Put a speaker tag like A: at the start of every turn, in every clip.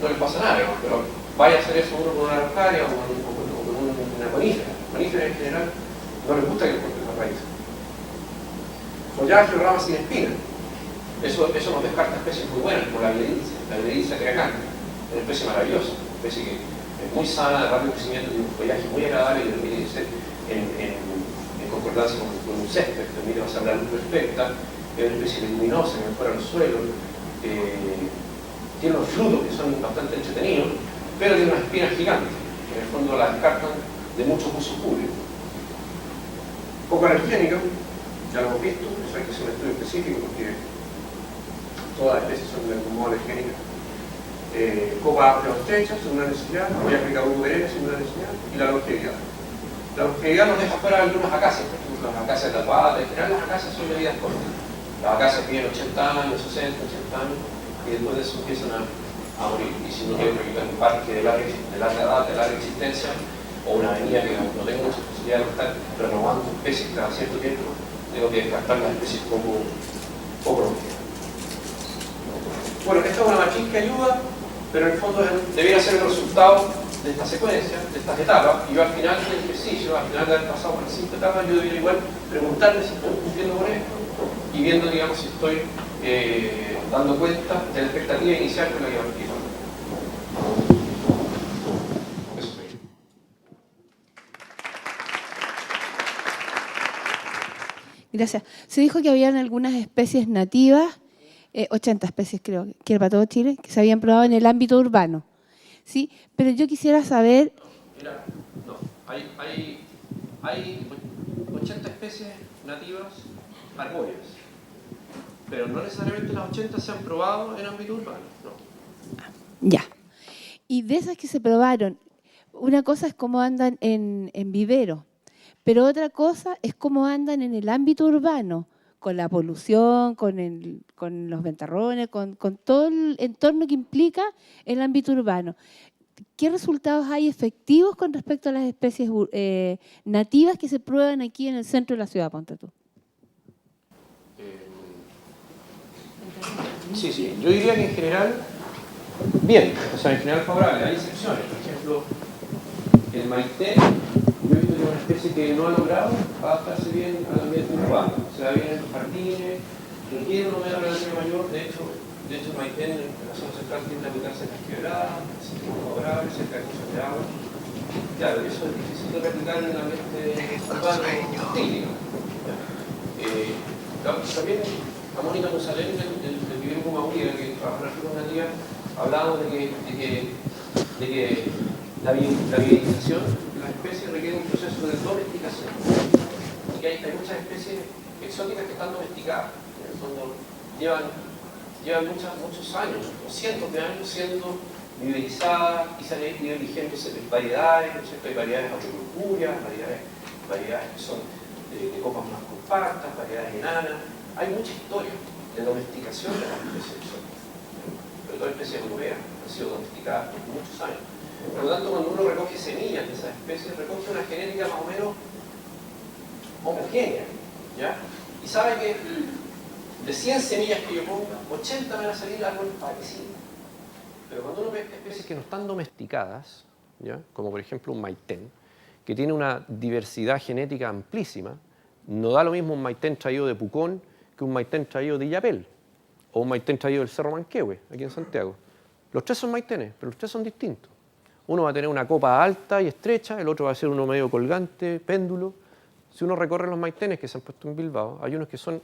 A: no les pasa nada, pero vaya a hacer eso uno con una araucaria o con una conífera. Conífera en general no les gusta que les corten las raíces. Follaje o ramas sin espinas. Eso nos descarta especies muy buenas, como la Violeriza creacantha, una especie maravillosa, una especie que es muy sana, de rápido crecimiento, tiene un follaje muy agradable y permite crecer en concordancia con un césped, que permite pasar la luz perfecta, es una especie leguminosa que mejora los suelos, tiene unos frutos que son bastante entretenidos, pero tiene unas espinas gigantes, que en el fondo la descartan de muchos usos públicos. Poco alergénica, ya lo hemos visto, eso hay que hacer un estudio específico porque todas las especies son de algún modo alergénicas. Copa amplia o estrecha, según la necesidad, voy a aplicar VPN según la necesidad, y la longevidad. La longevidad nos deja fuera algunas acacias, por ejemplo, las acacias de tatuada, en general las acacias son de vidas cortas. Las acacias viven 80 años, 60, 80 años, y después de eso empiezan a morir. Y si no tengo un parque de larga edad, de larga existencia, o una avenida que no tengo mucha posibilidad de estar renovando especies cada cierto tiempo, tengo que descartar las especies poco longevas. Bueno, esta es una matriz que ayuda, pero en el fondo debiera ser el resultado de esta secuencia, de estas etapas, y yo al final del ejercicio, al final de haber pasado por las 5 etapas, yo debería igual preguntarme si estoy cumpliendo con esto, y viendo, digamos, si estoy dando cuenta de la expectativa inicial con la que partí.
B: Gracias. Se dijo que habían algunas especies nativas, 80 especies creo, que era para todo Chile, que se habían probado en el ámbito urbano. ¿Sí? Pero yo quisiera saber...
A: Mira, no, hay 80 especies nativas arbóreas, pero no necesariamente las 80 se han probado en ámbito urbano, no.
B: Ya. Y de esas que se probaron, una cosa es cómo andan en vivero, pero otra cosa es cómo andan en el ámbito urbano, con la polución, con los ventarrones, con todo el entorno que implica el ámbito urbano. ¿Qué resultados hay efectivos con respecto a las especies nativas que se prueban aquí en el centro de la ciudad, ponte tú?
A: Sí, yo diría que en general, bien, o sea, en general favorable, hay excepciones. Por ejemplo, el maitén, yo he visto que es una especie que no ha logrado adaptarse bien al ambiente urbano. Se da bien en los jardines, requiere una humedad relativa mayor, de hecho el maitén en la zona central tiende a ubicarse en las quebradas, en los favorable, cerca de cosas de agua. Claro, eso es difícil de replicar en el ambiente urbano técnico. También a Mónica González del vivero Pumahuida, que trabaja en las frutas nativas, hablamos de que la viverización de las especies requiere un proceso de domesticación. Y que hay muchas especies exóticas que están domesticadas. En el fondo llevan muchos años, o cientos de años siendo viverizadas y se han ido eligiendo variedades, ¿no es cierto? Hay variedades agroculturias, variedades que son de copas más compactas, variedades enanas. Hay mucha historia de domesticación de las especies exóticas, sobre todo especies europeas, han sido domesticadas por muchos años. Por lo tanto, cuando uno recoge semillas de esas especies, recoge una genética más o menos homogénea, ¿ya? Y sabe que de 100 semillas que yo ponga, 80 van a salir árboles parecidos. Pero cuando uno ve especies que no están domesticadas, ¿ya? Como por ejemplo un maitén, que tiene una diversidad genética amplísima, no da lo mismo un maitén traído de Pucón que un maitén traído de Illapel, o un maitén traído del Cerro Manquehue, aquí en Santiago. Los tres son maitenes, pero los tres son distintos. Uno va a tener una copa alta y estrecha, el otro va a ser uno medio colgante, péndulo. Si uno recorre los maitenes que se han puesto en Bilbao, hay unos que son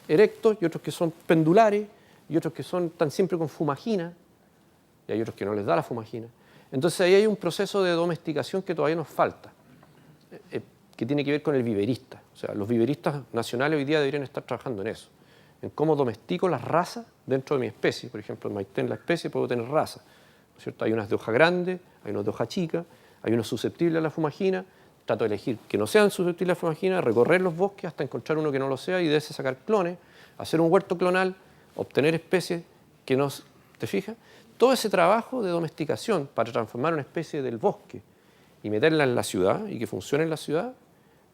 A: erectos y otros que son pendulares y otros que son tan siempre con fumagina y hay otros que no les da la fumagina. Entonces ahí hay un proceso de domesticación que todavía nos falta, que tiene que ver con el viverista. O sea, los viveristas nacionales hoy día deberían estar trabajando en eso, en cómo domestico las razas dentro de mi especie. Por ejemplo, en maitén, la especie, puedo tener razas, ¿no es cierto? Hay unas de hoja grande, hay unos de hoja chica, hay unos susceptibles a la fumagina. Trato de elegir que no sean susceptibles a la fumagina, recorrer los bosques hasta encontrar uno que no lo sea y de ese sacar clones, hacer un huerto clonal, obtener especies que no... ¿Te fijas? Todo ese trabajo de domesticación para transformar una especie del bosque y meterla en la ciudad y que funcione en la ciudad,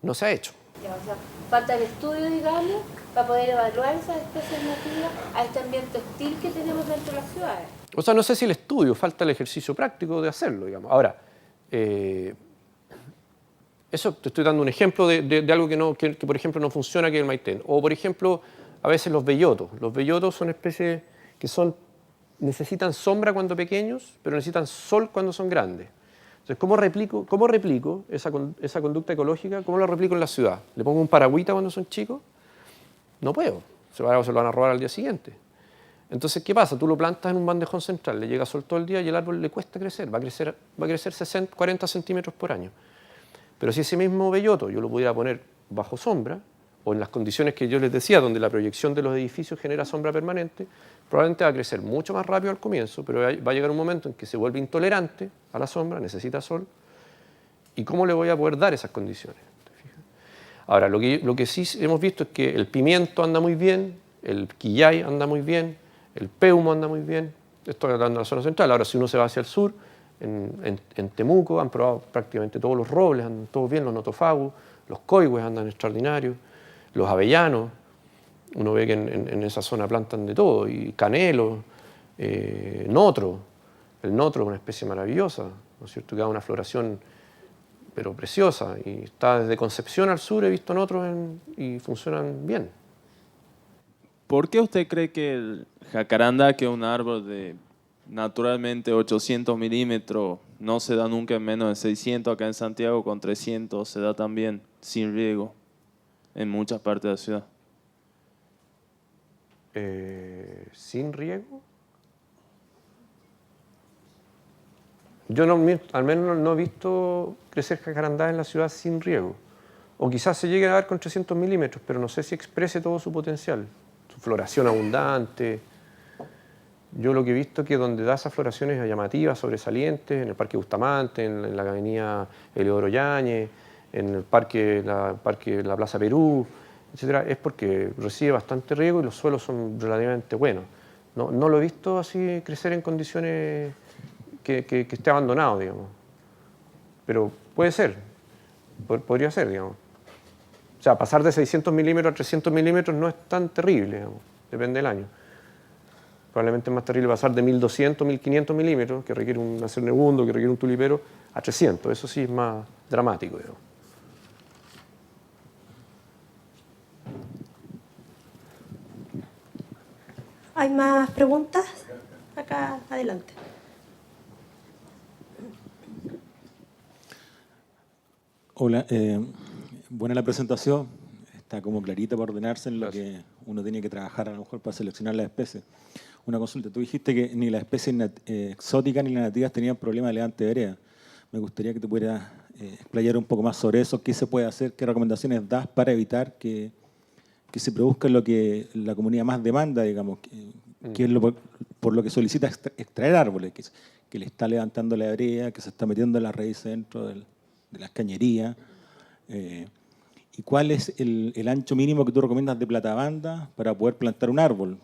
A: no se ha hecho.
B: Ya, o sea, falta el estudio, digamos, para poder evaluar esas especies nativas a este ambiente hostil que tenemos dentro de las ciudades.
A: O sea, no sé si el estudio, falta el ejercicio práctico de hacerlo, digamos. Ahora, eso te estoy dando un ejemplo de algo que, por ejemplo, no funciona aquí en el Maitén. O, por ejemplo, a veces los bellotos. Los bellotos son especies que necesitan sombra cuando pequeños, pero necesitan sol cuando son grandes. Entonces, ¿cómo replico esa conducta ecológica? ¿Cómo la replico en la ciudad? ¿Le pongo un paragüita cuando son chicos? No puedo. Se lo van a robar al día siguiente. Entonces, ¿qué pasa? Tú lo plantas en un bandejón central, le llega sol todo el día y el árbol le cuesta crecer. Va a crecer 40 centímetros por año. Pero si ese mismo belloto yo lo pudiera poner bajo sombra, o en las condiciones que yo les decía, donde la proyección de los edificios genera sombra permanente, probablemente va a crecer mucho más rápido al comienzo, pero va a llegar un momento en que se vuelve intolerante a la sombra, necesita sol. ¿Y cómo le voy a poder dar esas condiciones? Ahora, lo que sí hemos visto es que el pimiento anda muy bien, el quillay anda muy bien, el peumo anda muy bien. Estoy hablando de la zona central. Ahora, si uno se va hacia el sur, en Temuco han probado prácticamente todos los robles, andan todos bien, los notofagus, los coigües andan extraordinarios, los avellanos, uno ve que en esa zona plantan de todo, y canelo, notro. El notro es una especie maravillosa, ¿no es cierto?, que da una floración pero preciosa, y está desde Concepción al sur, he visto notros y funcionan bien.
C: ¿Por qué usted cree que el jacarandá, que es un árbol de naturalmente 800 milímetros, no se da nunca en menos de 600? Acá en Santiago con 300 se da también sin riego en muchas partes de la ciudad.
A: ¿Sin riego? Yo al menos no he visto crecer jacarandá en la ciudad sin riego. O quizás se llegue a dar con 300 milímetros, pero no sé si exprese todo su potencial, su floración abundante. Yo lo que he visto es que donde da esas floraciones llamativas, sobresalientes, en el Parque Bustamante, en la avenida Eleodoro Yáñez, en el parque, la Plaza Perú, etcétera, es porque recibe bastante riego y los suelos son relativamente buenos. No lo he visto así crecer en condiciones que esté abandonado, digamos. Pero puede ser, podría ser, digamos. O sea, pasar de 600 milímetros a 300 milímetros no es tan terrible, digamos, depende del año. Probablemente es más terrible pasar de 1200, 1500 milímetros, que requiere un acernegundo, que requiere un tulipero, a 300. Eso sí es más dramático, digamos.
D: ¿Hay más preguntas? Acá, adelante.
E: Hola, buena la presentación. Está como clarita para ordenarse en lo que uno tiene que trabajar a lo mejor para seleccionar las especies. Una consulta, tú dijiste que ni las especies exóticas ni las nativas tenían problemas de levante de vereda. Me gustaría que te pudieras explayar un poco más sobre eso. ¿Qué se puede hacer? ¿Qué recomendaciones das para evitar que se produzca lo que la comunidad más demanda, digamos? Que es por lo que solicita extraer árboles, que le está levantando la vereda, que se está metiendo las raíces dentro de las cañerías. ¿Y cuál es el ancho mínimo que tú recomiendas de platabanda para poder plantar un árbol?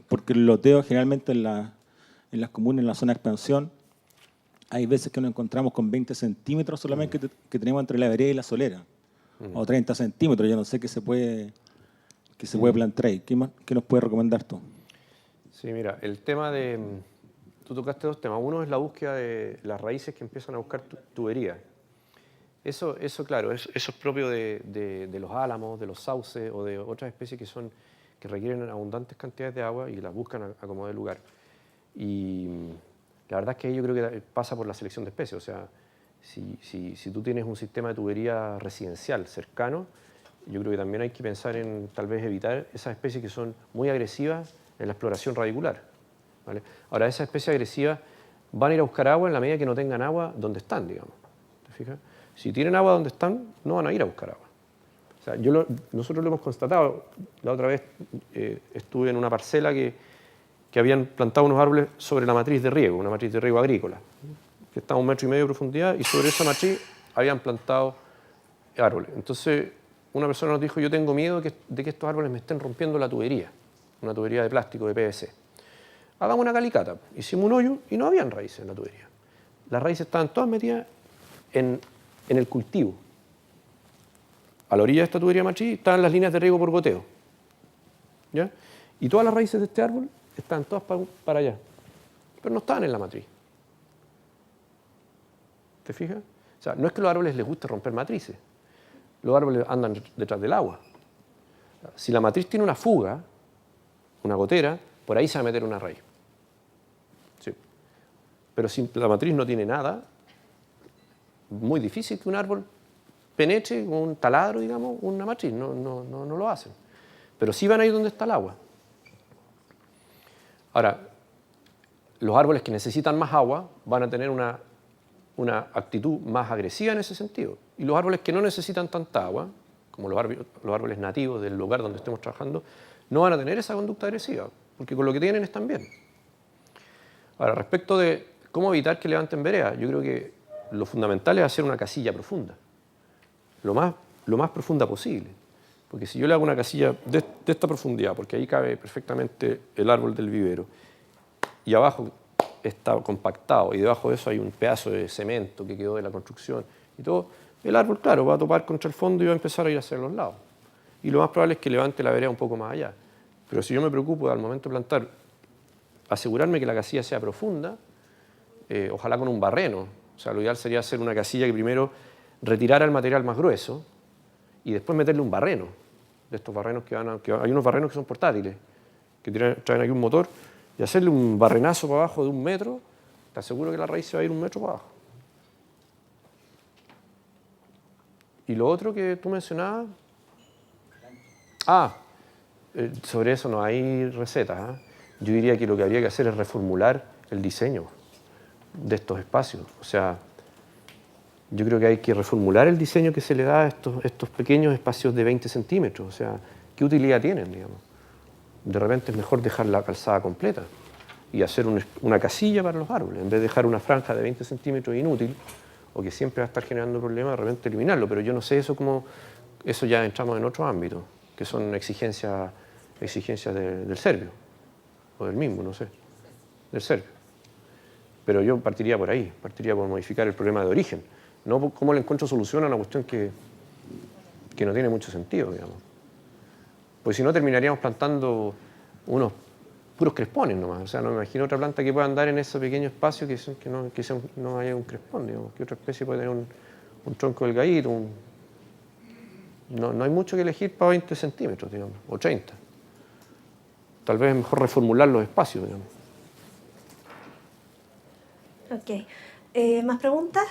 E: Porque el loteo generalmente en las comunas, en la zona de expansión, hay veces que nos encontramos con 20 centímetros solamente que tenemos entre la vereda y la solera. O 30 centímetros, yo no sé qué se puede plantar ahí. ¿Qué nos puedes recomendar tú?
A: Sí, mira, el tema de... Tú tocaste dos temas. Uno es la búsqueda de las raíces que empiezan a buscar tuberías. Eso claro, eso es propio de los álamos, de los sauces o de otras especies que requieren abundantes cantidades de agua y las buscan a como de lugar. Y la verdad es que yo creo que pasa por la selección de especies. O sea, si tú tienes un sistema de tubería residencial cercano, yo creo que también hay que pensar en tal vez evitar esas especies que son muy agresivas en la exploración radicular, ¿vale? Ahora, esas especies agresivas van a ir a buscar agua en la medida que no tengan agua donde están, digamos. ¿Te fijas? Si tienen agua donde están, no van a ir a buscar agua. O sea, nosotros lo hemos constatado. La otra vez estuve en una parcela que habían plantado unos árboles sobre la matriz de riego, una matriz de riego agrícola, que estaba a 1,5 metros de profundidad, y sobre esa matriz habían plantado árboles. Entonces, una persona nos dijo: yo tengo miedo de que estos árboles me estén rompiendo la tubería, una tubería de plástico, de PVC. Hagamos una calicata. Hicimos un hoyo y no habían raíces en la tubería. Las raíces estaban todas metidas en el cultivo. A la orilla de esta tubería matriz estaban las líneas de riego por goteo, ¿ya? Y todas las raíces de este árbol estaban todas para allá. pero no están en la matriz. ¿Te fijas? O sea, no es que a los árboles les guste romper matrices. Los árboles andan detrás del agua. Si la matriz tiene una fuga, una gotera, por ahí se va a meter una raíz. Sí. Pero si la matriz no tiene nada, muy difícil que un árbol penetre con un taladro, digamos, una matriz. No lo hacen. Pero sí van a ir donde está el agua. Ahora, los árboles que necesitan más agua van a tener una actitud más agresiva en ese sentido. Y los árboles que no necesitan tanta agua, como los árboles nativos del lugar donde estemos trabajando, no van a tener esa conducta agresiva, porque con lo que tienen están bien. Ahora, respecto de cómo evitar que levanten vereda, yo creo que lo fundamental es hacer una casilla profunda, lo más profunda posible. Porque si yo le hago una casilla de esta profundidad, porque ahí cabe perfectamente el árbol del vivero, y abajo está compactado, y debajo de eso hay un pedazo de cemento que quedó de la construcción, y todo, el árbol, claro, va a topar contra el fondo y va a empezar a ir hacia los lados. Y lo más probable es que levante la vereda un poco más allá. Pero si yo me preocupo al momento de plantar, asegurarme que la casilla sea profunda, ojalá con un barreno. O sea, lo ideal sería hacer una casilla que primero retirara el material más grueso y después meterle un barreno. De estos barrenos hay unos barrenos que son portátiles, que traen aquí un motor, y hacerle un barrenazo para abajo de 1 metro, te aseguro que la raíz se va a ir 1 metro para abajo. Y lo otro que tú mencionabas, sobre eso no hay recetas. Yo diría que lo que habría que hacer es reformular el diseño de estos espacios. O sea, yo creo que hay que reformular el diseño que se le da a estos pequeños espacios de 20 centímetros. O sea, ¿qué utilidad tienen, digamos? De repente es mejor dejar la calzada completa y hacer una casilla para los árboles, en vez de dejar una franja de 20 centímetros inútil, o que siempre va a estar generando problemas, de repente eliminarlo. Pero yo no sé eso ya entramos en otro ámbito, que son exigencias del serbio, o del mismo, no sé, del serbio. Pero yo partiría por ahí, partiría por modificar el problema de origen, no por cómo le encuentro solución a una cuestión que no tiene mucho sentido, digamos. Pues si no, terminaríamos plantando unos puros crespones nomás. O sea, no me imagino otra planta que pueda andar en ese pequeño espacio que no haya un crespón, digamos. ¿Qué otra especie puede tener un tronco delgadito? No hay mucho que elegir para 20 centímetros, digamos, o 30. Tal vez es mejor reformular los espacios, digamos.
D: Ok. ¿Más preguntas?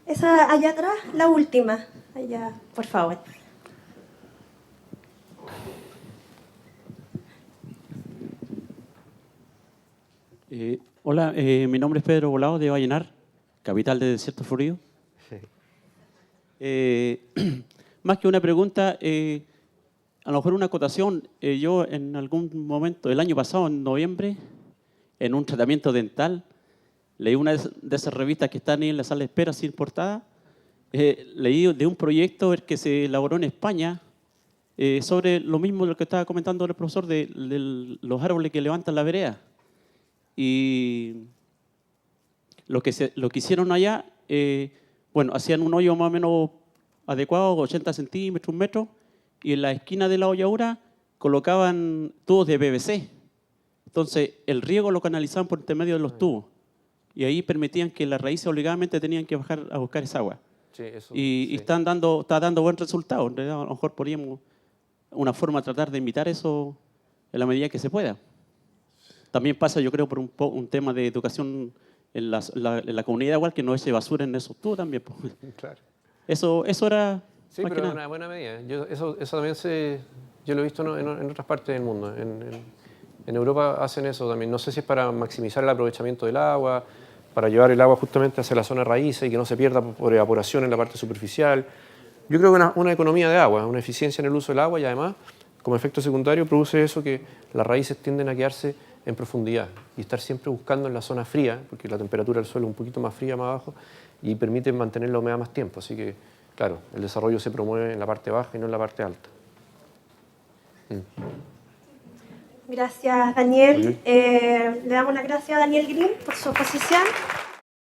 D: Esa allá atrás, la última. Allá, por favor.
F: Hola, mi nombre es Pedro Volado de Vallenar, capital de Desierto Florido. Sí. Más que una pregunta, a lo mejor una acotación. Yo en algún momento, el año pasado, en noviembre, en un tratamiento dental, leí una de esas revistas que están ahí en la sala de espera sin portada. Leí de un proyecto que se elaboró en España sobre lo mismo de lo que estaba comentando el profesor de los árboles que levantan la vereda. Y lo que hicieron allá, bueno, hacían un hoyo más o menos adecuado, 80 centímetros, 1 metro, y en la esquina de la holladura colocaban tubos de PVC. Entonces, el riego lo canalizaban por intermedio de los tubos. Y ahí permitían que las raíces obligadamente tenían que bajar a buscar esa agua. Sí, y está dando buen resultado. En realidad, a lo mejor podríamos una forma de tratar de imitar eso en la medida que se pueda. También pasa, yo creo, por un tema de educación en la comunidad, igual que no eche basura en esos tubos también. Claro. Eso era...
A: Sí, pero es una buena medida. Eso también yo lo he visto en otras partes del mundo. En Europa hacen eso también. No sé si es para maximizar el aprovechamiento del agua, para llevar el agua justamente hacia la zona raíz y que no se pierda por evaporación en la parte superficial. Yo creo que una economía de agua, una eficiencia en el uso del agua y además, como efecto secundario, produce eso que las raíces tienden a quedarse en profundidad y estar siempre buscando en la zona fría, porque la temperatura del suelo es un poquito más fría más abajo y permite mantener la humedad más tiempo. Así que, claro, el desarrollo se promueve en la parte baja y no en la parte alta.
D: Gracias, Daniel. Le damos las gracias a Daniel Green por su exposición.